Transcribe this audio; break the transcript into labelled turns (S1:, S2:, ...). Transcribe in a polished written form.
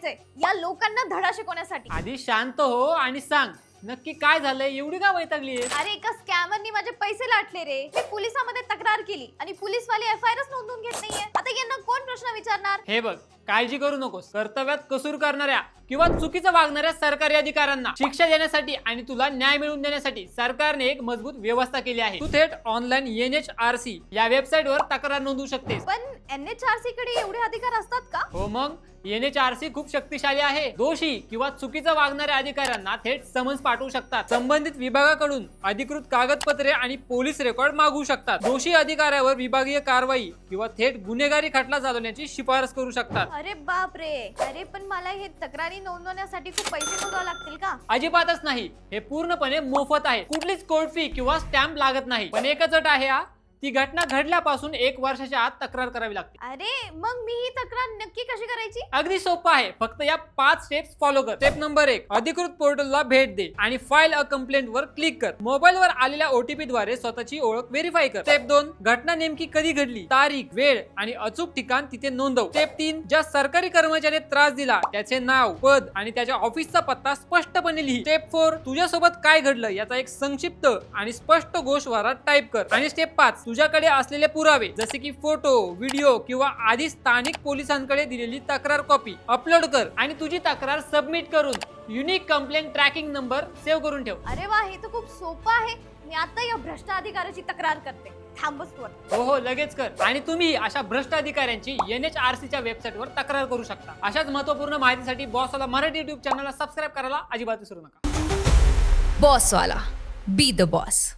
S1: करायचंय या लोकांना धडा शिकवण्यासाठी।
S2: आधी शांत हो आणि सांग नक्की काय झालंय, एवढी का वैतागलीये?
S1: अरे एका स्कॅमरनी माझे पैसे लाटले रे। मी पोलिसांमध्ये तक्रार केली आणि पोलीसवाले एफआयआरच नोंदवून घेत नाहीये। आता यांना कोण प्रश्न विचारणार?
S2: हे बघ, काळजी करू नकोस। कर्तव्यात कसूर करणाऱ्या किंवा चुकीचं वागणाऱ्या सरकारी अधिकाऱ्यांना शिक्षा देण्यासाठी आणि तुला न्याय मिळवून देण्यासाठी सरकारने एक मजबूत व्यवस्था केली आहे। तू थेट ऑनलाईन NHRC या वेबसाईटवर तक्रार नोंदवू शकतेस।
S1: पण NHRC कडे एवढे अधिकार असतात का?
S2: हो मग, NHRC खूप शक्तिशाली आहे। दोषी किंवा चुकीचं वागणाऱ्या अधिकाऱ्यांना थेट समन्स पाठवू शकतात। संबंधित विभागाकडून अधिकृत कागदपत्रे आणि पोलीस रेकॉर्ड मागवू शकतात। दोषी अधिकाऱ्यावर विभागीय कारवाई किंवा थेट गुन्हेगारी खटला चालवण्याची शिफारस करू शकतात।
S1: अरे बाप रे। अरे पण मला हे तक्रारी नोंदवण्यासाठी खूप पैसे मोजावे लागतील का?
S2: अजिबातच नाही, हे पूर्णपणे मोफत आहे। कुठलीच कोर्ट फी किंवा स्टॅम्प लागत नाही। पण एकच अट आहे हा, ती घटना घडल्यापासून 1 वर्षाच्या आत तक्रार करावी लागते।
S1: अरे मग मी ही तक्रार नक्की कशी करायची?
S2: अगदी सोपं आहे, फक्त या 5 स्टेप्स फॉलो कर। स्टेप नंबर 1, अधिकृत पोर्टलला भेट दे आणि फाइल अ कंप्लेंट वर क्लिक कर। मोबाईलवर आलेल्या OTP द्वारे स्वतःची ओळख व्हेरीफाय कर। स्टेप 2, घटना नेमकी कधी घडली, तारीख, वेळ आणि अचूक ठिकाण तिथे नोंदव। स्टेप 3, ज्या सरकारी कर्मचाऱ्याने त्रास दिला त्याचे नाव, पद आणि त्याच्या ऑफिसचा पत्ता स्पष्टपणे लिही। स्टेप 4, तुझ्यासोबत काय घडलं याचा एक संक्षिप्त आणि स्पष्ट गोषवारा टाइप कर। आणि स्टेप 5, तुझ्याकडे असलेले पुरावे जसे की फोटो, व्हिडिओ किंवा आधी स्थानिक पोलिसांकडे दिलेली तक्रार कॉपी अपलोड कर आणि तुझी तक्रार सबमिट करून unique complaint tracking number save करून ठेव।
S1: अरे वा, हे तर खूप सोपं आहे। मी आता या भ्रष्ट अधिकाऱ्याची तक्रार करते। थांबच तू आता।
S2: हो लगेच कर। आणि तुम्ही अशा भ्रष्ट अधिकाऱ्यांची NHRC च्या वेबसाईटवर तक्रार करू शकता। अशाच महत्त्वपूर्ण माहितीसाठी बॉसवाला मराठी YouTube चॅनलला सबस्क्राइब करायला अजिबात विसरू नका।
S3: बॉसवाला, बी द बॉस।